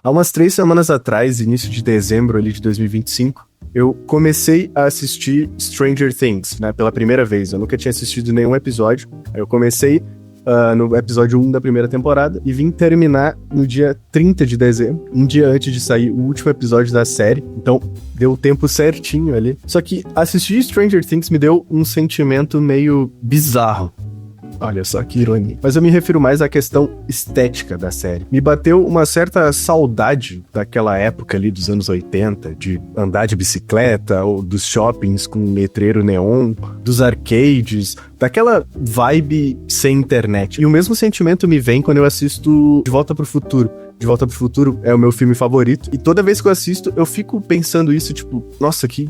Há umas 3 semanas atrás, início de dezembro ali de 2025, eu comecei a assistir Stranger Things, né, pela primeira vez. Eu nunca tinha assistido nenhum episódio. Aí eu comecei no episódio 1 da primeira temporada e vim terminar no dia 30 de dezembro, um dia antes de sair o último episódio da série. Então, deu o tempo certinho ali. Só que assistir Stranger Things me deu um sentimento meio bizarro. Olha só que ironia. Mas eu me refiro mais à questão estética da série. Me bateu uma certa saudade daquela época ali dos anos 80, de andar de bicicleta, ou dos shoppings com letreiro neon, dos arcades, daquela vibe sem internet. E o mesmo sentimento me vem quando eu assisto De Volta pro Futuro. De Volta pro Futuro é o meu filme favorito. E toda vez que eu assisto, eu fico pensando isso, tipo, nossa, que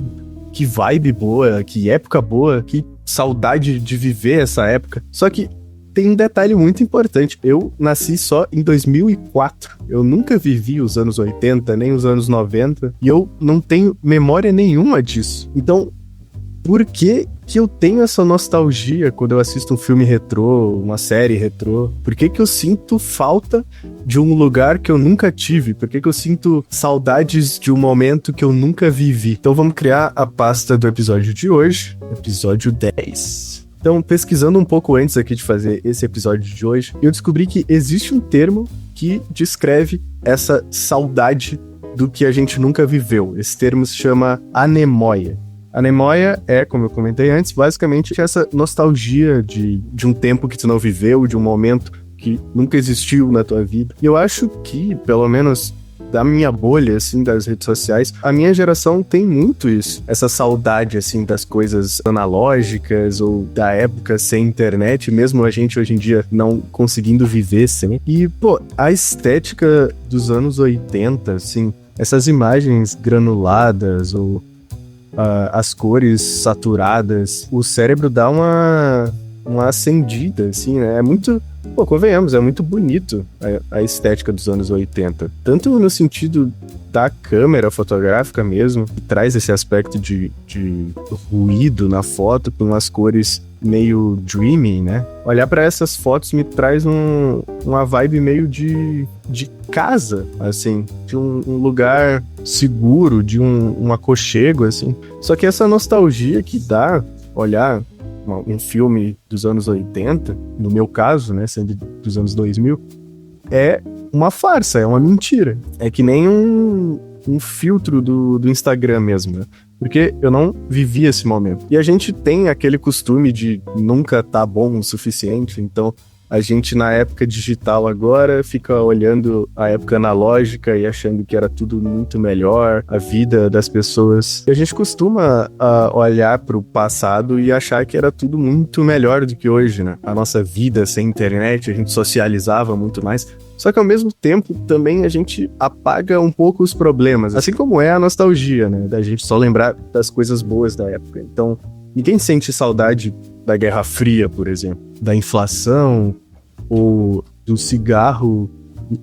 vibe boa, que época boa, que saudade de viver essa época. Só que tem um detalhe muito importante. Eu nasci só em 2004. Eu nunca vivi os anos 80, nem os anos 90. E eu não tenho memória nenhuma disso. Então, por que eu tenho essa nostalgia quando eu assisto um filme retrô, uma série retrô? Por que eu sinto falta de um lugar que eu nunca tive? Por que eu sinto saudades de um momento que eu nunca vivi? Então vamos criar a pasta do episódio de hoje, episódio 10. Então, pesquisando um pouco antes aqui de fazer esse episódio de hoje, eu descobri que existe um termo que descreve essa saudade do que a gente nunca viveu. Esse termo se chama anemóia. Anemóia é, como eu comentei antes, basicamente essa nostalgia de um tempo que tu não viveu, de um momento que nunca existiu na tua vida. E eu acho que, pelo menos da minha bolha, assim, das redes sociais, a minha geração tem muito isso. Essa saudade, assim, das coisas analógicas ou da época sem internet, mesmo a gente hoje em dia não conseguindo viver sem. E, pô, a estética dos anos 80, assim, essas imagens granuladas ou as cores saturadas, o cérebro dá uma acendida, assim, né? É muito, pô, convenhamos, é muito bonito a estética dos anos 80. Tanto no sentido da câmera fotográfica mesmo, que traz esse aspecto de ruído na foto, com umas cores meio dreamy, né? Olhar para essas fotos me traz uma vibe meio de casa, assim, de um lugar seguro, de um aconchego, assim. Só que essa nostalgia que dá olhar um filme dos anos 80, no meu caso, né, sendo dos anos 2000, é uma farsa, é uma mentira. É que nem um filtro do Instagram mesmo, né? Porque eu não vivi esse momento. E a gente tem aquele costume de nunca tá bom o suficiente, então a gente na época digital agora fica olhando a época analógica e achando que era tudo muito melhor, a vida das pessoas. E a gente costuma olhar pro passado e achar que era tudo muito melhor do que hoje, né? A nossa vida sem internet, a gente socializava muito mais. Só que ao mesmo tempo também a gente apaga um pouco os problemas, assim como é a nostalgia, né? Da gente só lembrar das coisas boas da época. Então, ninguém sente saudade da Guerra Fria, por exemplo, da inflação, ou do cigarro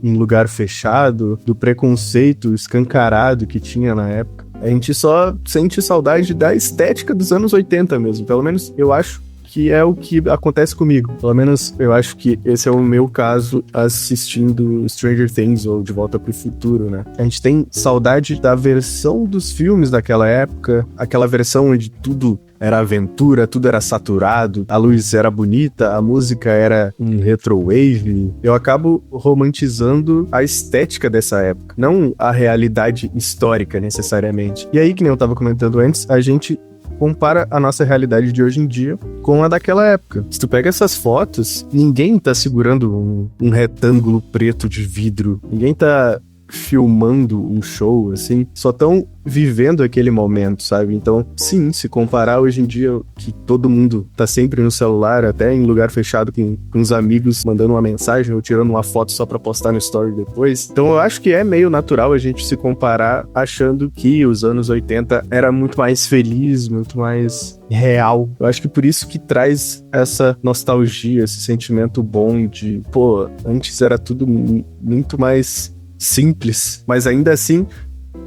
em lugar fechado, do preconceito escancarado que tinha na época. A gente só sente saudade da estética dos anos 80 mesmo, pelo menos eu acho que é o que acontece comigo. Pelo menos eu acho que esse é o meu caso assistindo Stranger Things ou De Volta pro Futuro, né? A gente tem saudade da versão dos filmes daquela época, aquela versão onde tudo era aventura, tudo era saturado, a luz era bonita, a música era um retrowave. Eu acabo romantizando a estética dessa época, não a realidade histórica necessariamente. E aí, que nem eu tava comentando antes, a gente compara a nossa realidade de hoje em dia com a daquela época. Se tu pega essas fotos, ninguém tá segurando um retângulo preto de vidro, ninguém tá filmando um show, assim, só tão vivendo aquele momento, sabe? Então, sim, se comparar hoje em dia que todo mundo tá sempre no celular, até em lugar fechado com os amigos, mandando uma mensagem ou tirando uma foto só pra postar no story depois. Então eu acho que é meio natural a gente se comparar achando que os anos 80 era muito mais feliz, muito mais real. Eu acho que por isso que traz essa nostalgia, esse sentimento bom de, pô, antes era tudo muito mais simples, mas ainda assim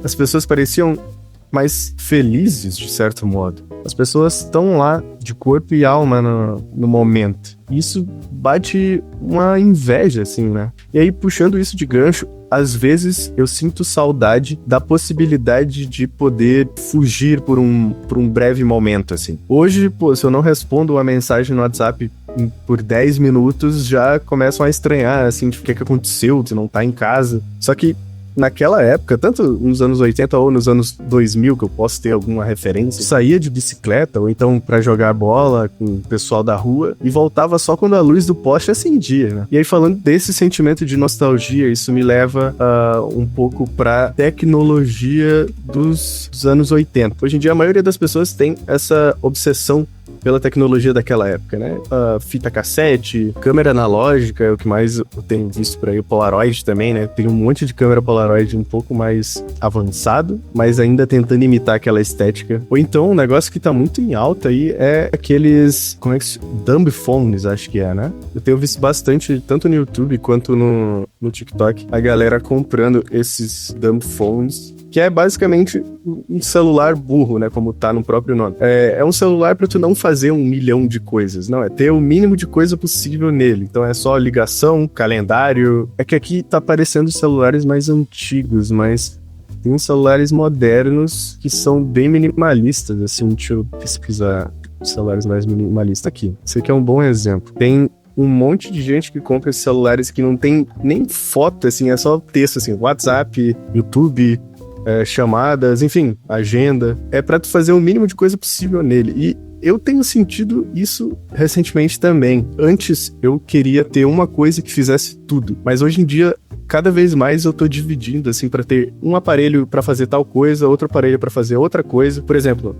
as pessoas pareciam mais felizes, de certo modo. As pessoas estão lá de corpo e alma no momento. Isso bate uma inveja, assim, né? E aí, puxando isso de gancho, às vezes eu sinto saudade da possibilidade de poder fugir por um breve momento, assim. Hoje, pô, se eu não respondo uma mensagem no WhatsApp por 10 minutos, já começam a estranhar, assim, de o que aconteceu, se não tá em casa. Só que naquela época, tanto nos anos 80 ou nos anos 2000, que eu posso ter alguma referência, saía de bicicleta ou então pra jogar bola com o pessoal da rua e voltava só quando a luz do poste acendia, né? E aí, falando desse sentimento de nostalgia, isso me leva um pouco pra tecnologia dos anos 80. Hoje em dia, a maioria das pessoas tem essa obsessão pela tecnologia daquela época, né? Fita cassete, câmera analógica é o que mais eu tenho visto por aí, o Polaroid também, né? Tem um monte de câmera Polaroid um pouco mais avançado, mas ainda tentando imitar aquela estética. Ou então, um negócio que tá muito em alta aí é aqueles, dumb phones, acho que é, né? Eu tenho visto bastante, tanto no YouTube quanto no TikTok, a galera comprando esses dumb phones, que é basicamente um celular burro, né, como tá no próprio nome. É um celular pra tu não fazer 1 milhão de coisas, não, é ter o mínimo de coisa possível nele. Então é só ligação, calendário. É que aqui tá aparecendo celulares mais antigos, mas tem celulares modernos que são bem minimalistas, assim. Deixa eu pesquisar celulares mais minimalistas aqui. Esse aqui é um bom exemplo. Tem um monte de gente que compra esses celulares que não tem nem foto, assim, é só texto, assim, WhatsApp, YouTube, chamadas, enfim, agenda. É pra tu fazer o mínimo de coisa possível nele. E eu tenho sentido isso recentemente também. Antes eu queria ter uma coisa que fizesse tudo, mas hoje em dia cada vez mais eu tô dividindo, assim, pra ter um aparelho pra fazer tal coisa, outro aparelho pra fazer outra coisa. Por exemplo,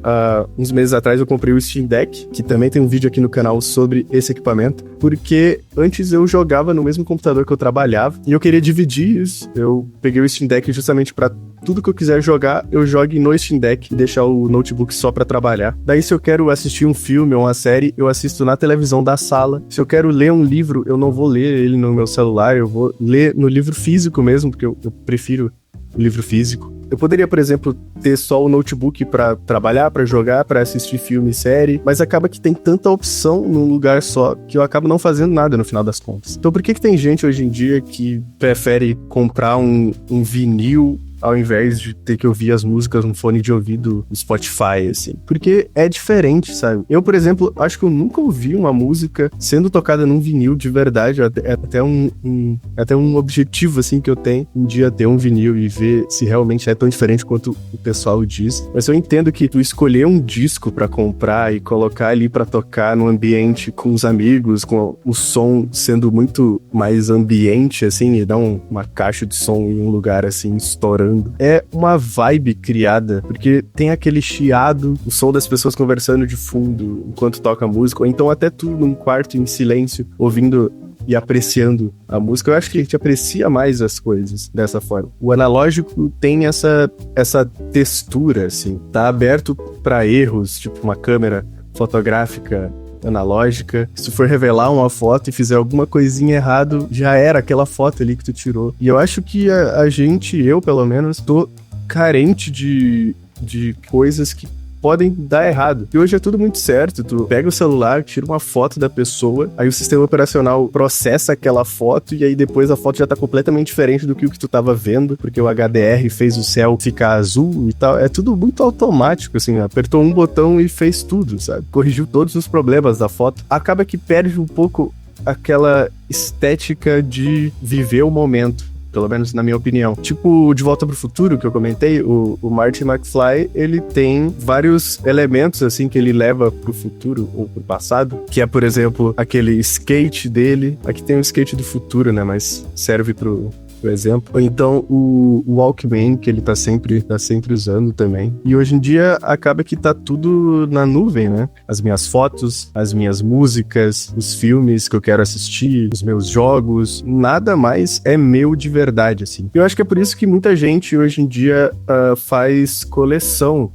uns meses atrás eu comprei o Steam Deck, que também tem um vídeo aqui no canal sobre esse equipamento, porque antes eu jogava no mesmo computador que eu trabalhava e eu queria dividir isso. Eu peguei o Steam Deck justamente pra tudo que eu quiser jogar, eu jogue no Steam Deck e deixar o notebook só pra trabalhar. Daí, se eu quero assistir um filme ou uma série, eu assisto na televisão da sala. Se eu quero ler um livro, eu não vou ler ele no meu celular, eu vou ler no livro físico mesmo, porque eu prefiro o livro físico. Eu poderia, por exemplo, ter só o notebook pra trabalhar, pra jogar, pra assistir filme e série, mas acaba que tem tanta opção num lugar só que eu acabo não fazendo nada no final das contas. Então por que tem gente hoje em dia que prefere comprar um vinil ao invés de ter que ouvir as músicas no fone de ouvido do Spotify, assim? Porque é diferente, sabe? Eu, por exemplo, acho que eu nunca ouvi uma música sendo tocada num vinil de verdade. É até um objetivo, assim, que eu tenho, um dia ter um vinil e ver se realmente é tão diferente quanto o pessoal diz. Mas eu entendo que tu escolher um disco pra comprar e colocar ali pra tocar no ambiente com os amigos, com o som sendo muito mais ambiente, assim, e não uma caixa de som em um lugar, assim, estourando. É uma vibe criada, porque tem aquele chiado, o som das pessoas conversando de fundo enquanto toca a música, ou então até tu num quarto em silêncio, ouvindo e apreciando a música. Eu acho que a gente aprecia mais as coisas dessa forma. O analógico tem essa textura, assim, tá aberto pra erros, tipo uma câmera fotográfica analógica. Se tu for revelar uma foto e fizer alguma coisinha errado, já era aquela foto ali que tu tirou. E eu acho que a gente, eu pelo menos, tô carente de coisas que podem dar errado. E hoje é tudo muito certo. Tu pega o celular, tira uma foto da pessoa, aí o sistema operacional processa aquela foto e aí depois a foto já tá completamente diferente do que o que tu tava vendo, porque o HDR fez o céu ficar azul e tal. É tudo muito automático, assim, apertou um botão e fez tudo, sabe? Corrigiu todos os problemas da foto. Acaba que perde um pouco aquela estética de viver o momento, pelo menos na minha opinião. Tipo, De Volta pro Futuro, que eu comentei, o Marty McFly, ele tem vários elementos, assim, que ele leva pro futuro ou pro passado, que é, por exemplo, aquele skate dele. Aqui tem o skate do futuro, né, mas serve pro exemplo. Ou então o Walkman, que ele tá sempre usando também. E hoje em dia acaba que tá tudo na nuvem, né? As minhas fotos, as minhas músicas, os filmes que eu quero assistir, os meus jogos, nada mais é meu de verdade, assim. Eu acho que é por isso que muita gente hoje em dia faz coleção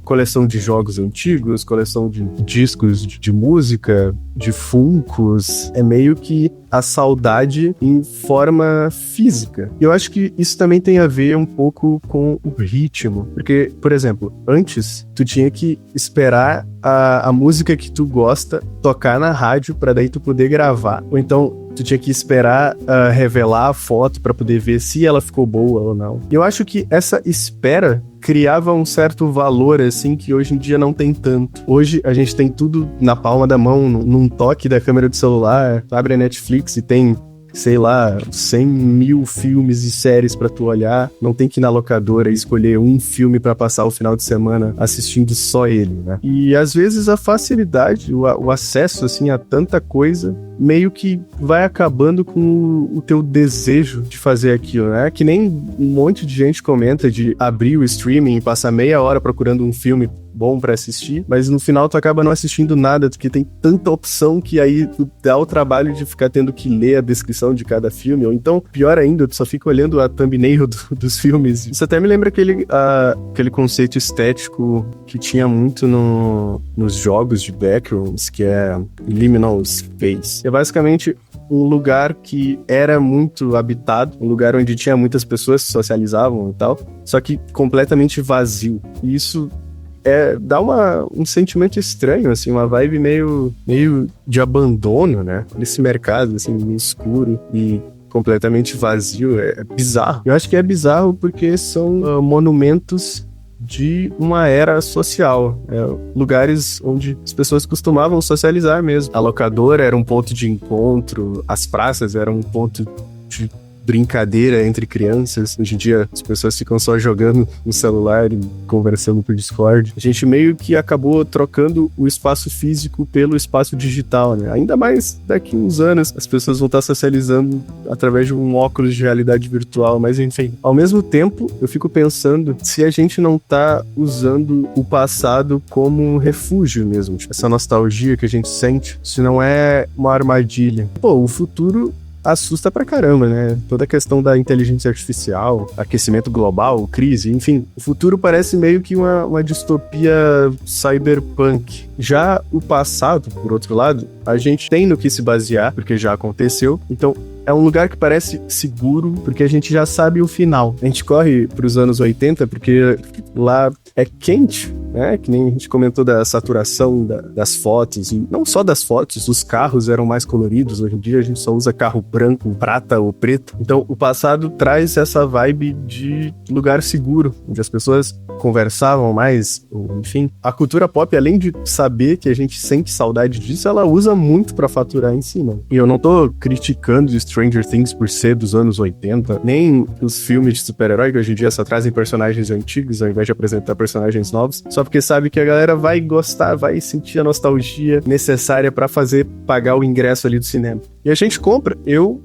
de jogos antigos, coleção de discos de música, de Funkos. É meio que a saudade em forma física. E eu acho que isso também tem a ver um pouco com o ritmo. Porque, por exemplo, antes tu tinha que esperar a música que tu gosta tocar na rádio pra daí tu poder gravar. Ou então tu tinha que esperar revelar a foto pra poder ver se ela ficou boa ou não. E eu acho que essa espera criava um certo valor, assim, que hoje em dia não tem tanto. Hoje a gente tem tudo na palma da mão, num toque da câmera do celular. Tu abre a Netflix e tem, sei lá, 100 mil filmes e séries pra tu olhar. Não tem que ir na locadora e escolher um filme pra passar o final de semana assistindo só ele, né? E às vezes a facilidade, o acesso, assim, a tanta coisa meio que vai acabando com o teu desejo de fazer aquilo, né? Que nem um monte de gente comenta de abrir o streaming e passar meia hora procurando um filme bom pra assistir, mas no final tu acaba não assistindo nada, porque tem tanta opção que aí tu dá o trabalho de ficar tendo que ler a descrição de cada filme, ou então, pior ainda, tu só fica olhando a thumbnail dos filmes. Isso até me lembra aquele conceito estético que tinha muito nos jogos de Backrooms, que é Liminal Space. É basicamente um lugar que era muito habitado, um lugar onde tinha muitas pessoas que socializavam e tal, só que completamente vazio. E isso dá um sentimento estranho, assim, uma vibe meio de abandono, né? Nesse mercado, assim, meio escuro e completamente vazio. É bizarro. Eu acho que é bizarro porque são monumentos de uma era social, lugares onde as pessoas costumavam socializar mesmo. A locadora era um ponto de encontro, as praças eram um ponto de brincadeira entre crianças. Hoje em dia as pessoas ficam só jogando no celular e conversando por Discord. A gente meio que acabou trocando o espaço físico pelo espaço digital, né? Ainda mais daqui a uns anos as pessoas vão estar socializando através de um óculos de realidade virtual, mas enfim. Ao mesmo tempo, eu fico pensando se a gente não tá usando o passado como um refúgio mesmo. Tipo, essa nostalgia que a gente sente, se não é uma armadilha. Pô, o futuro assusta pra caramba, né? Toda a questão da inteligência artificial, aquecimento global, crise, enfim. O futuro parece meio que uma distopia cyberpunk. Já o passado, por outro lado, a gente tem no que se basear, porque já aconteceu. Então, é um lugar que parece seguro, porque a gente já sabe o final. A gente corre pros anos 80, porque lá é quente, né? Que nem a gente comentou da saturação das fotos. E não só das fotos, os carros eram mais coloridos. Hoje em dia a gente só usa carro branco, prata ou preto. Então, o passado traz essa vibe de lugar seguro, onde as pessoas conversavam mais, ou, enfim. A cultura pop, além de saber que a gente sente saudade disso, ela usa muito pra faturar em cima. E eu não tô criticando Stranger Things por ser dos anos 80, nem os filmes de super-herói, que hoje em dia só trazem personagens antigos ao invés de apresentar personagens novos, só porque sabe que a galera vai gostar, vai sentir a nostalgia necessária pra fazer pagar o ingresso ali do cinema. E a gente compra. Eu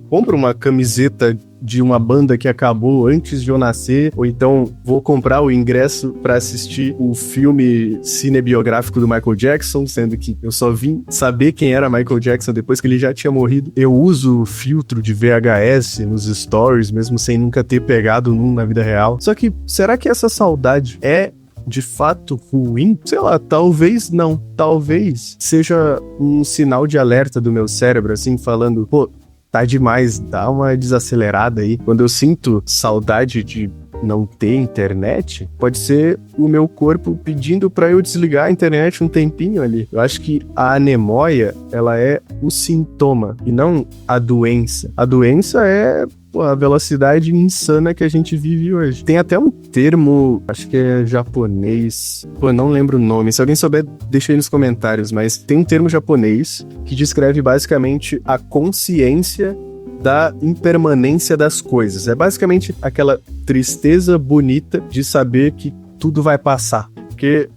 compro uma camiseta de uma banda que acabou antes de eu nascer, ou então vou comprar o ingresso pra assistir o filme cinebiográfico do Michael Jackson, sendo que eu só vim saber quem era Michael Jackson depois que ele já tinha morrido. Eu uso o filtro de VHS nos stories, mesmo sem nunca ter pegado num na vida real. Só que, será que essa saudade é de fato ruim? Sei lá, talvez não. Talvez seja um sinal de alerta do meu cérebro, assim, falando, pô, tá demais, dá uma desacelerada aí. Quando eu sinto saudade de não ter internet, pode ser o meu corpo pedindo pra eu desligar a internet um tempinho ali. Eu acho que a anemóia, ela é o sintoma e não a doença. A doença é a velocidade insana que a gente vive hoje. Tem até um termo, acho que é japonês, não lembro o nome, se alguém souber, deixa aí nos comentários, mas tem um termo japonês que descreve basicamente a consciência da impermanência das coisas. É basicamente aquela tristeza bonita de saber que tudo vai passar. Porque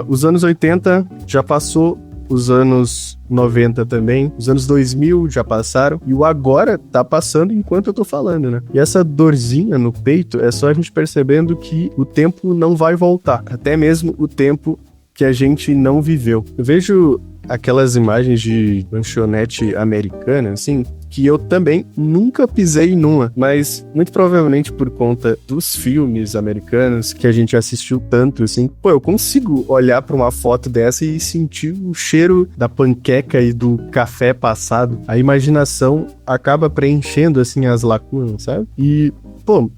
os anos 80 já passou, os anos 90 também, os anos 2000 já passaram, e o agora tá passando enquanto eu tô falando, né? E essa dorzinha no peito é só a gente percebendo que o tempo não vai voltar, até mesmo o tempo que a gente não viveu. Eu vejo aquelas imagens de lanchonete americana, assim, que eu também nunca pisei numa, mas muito provavelmente por conta dos filmes americanos que a gente assistiu tanto, assim, pô, eu consigo olhar pra uma foto dessa e sentir o cheiro da panqueca e do café passado. A imaginação acaba preenchendo, assim, as lacunas, sabe? E, pô,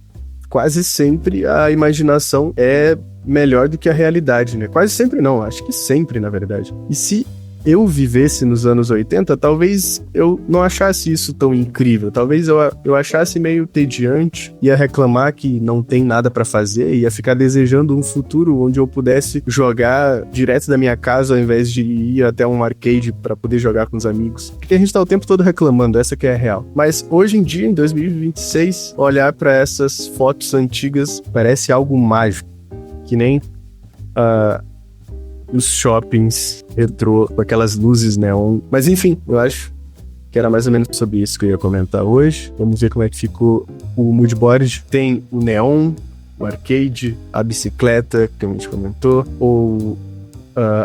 quase sempre a imaginação é melhor do que a realidade, né? Quase sempre não, acho que sempre, na verdade. E se eu vivesse nos anos 80, talvez eu não achasse isso tão incrível. Talvez eu achasse meio tediante, ia reclamar que não tem nada pra fazer, ia ficar desejando um futuro onde eu pudesse jogar direto da minha casa ao invés de ir até um arcade pra poder jogar com os amigos. Porque a gente tá o tempo todo reclamando, essa que é a real. Mas hoje em dia, em 2026, olhar pra essas fotos antigas parece algo mágico. Que nem os shoppings retrô com aquelas luzes neon. Mas enfim, eu acho que era mais ou menos sobre isso que eu ia comentar hoje. Vamos ver como é que ficou o moodboard. Tem o neon, o arcade, a bicicleta que a gente comentou, ou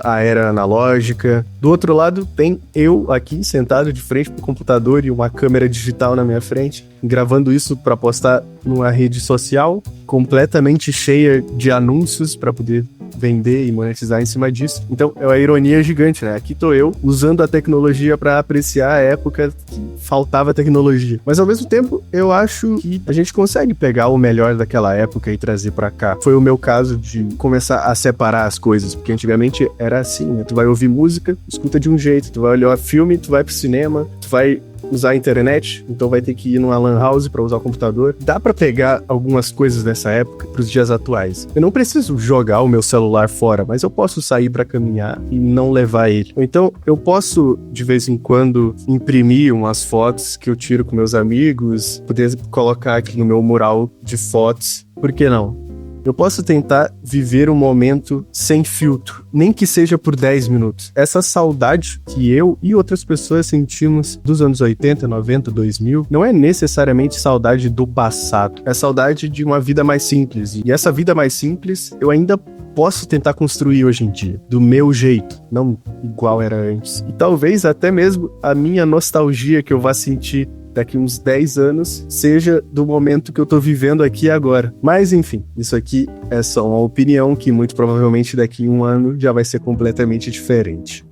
a era analógica. Do outro lado tem eu aqui sentado de frente pro computador e uma câmera digital na minha frente, gravando isso para postar numa rede social completamente cheia de anúncios para poder vender e monetizar em cima disso. Então é uma ironia gigante, né? Aqui tô eu usando a tecnologia para apreciar a época que faltava tecnologia. Mas ao mesmo tempo, eu acho que a gente consegue pegar o melhor daquela época e trazer para cá. Foi o meu caso de começar a separar as coisas, porque antigamente era assim, né? Tu vai ouvir música, escuta de um jeito, tu vai olhar filme, tu vai pro cinema, tu vai usar a internet, então vai ter que ir numa lan house pra usar o computador. Dá pra pegar algumas coisas dessa época pros dias atuais. Eu não preciso jogar o meu celular fora, mas eu posso sair pra caminhar e não levar ele. Ou então, eu posso, de vez em quando, imprimir umas fotos que eu tiro com meus amigos, poder colocar aqui no meu mural de fotos. Por que não? Eu posso tentar viver um momento sem filtro, nem que seja por 10 minutos. Essa saudade que eu e outras pessoas sentimos dos anos 80, 90, 2000, não é necessariamente saudade do passado. É saudade de uma vida mais simples. E essa vida mais simples, eu ainda posso tentar construir hoje em dia, do meu jeito, não igual era antes. E talvez até mesmo a minha nostalgia que eu vá sentir daqui uns 10 anos, seja do momento que eu tô vivendo aqui agora. Mas enfim, isso aqui é só uma opinião que muito provavelmente daqui a um ano já vai ser completamente diferente.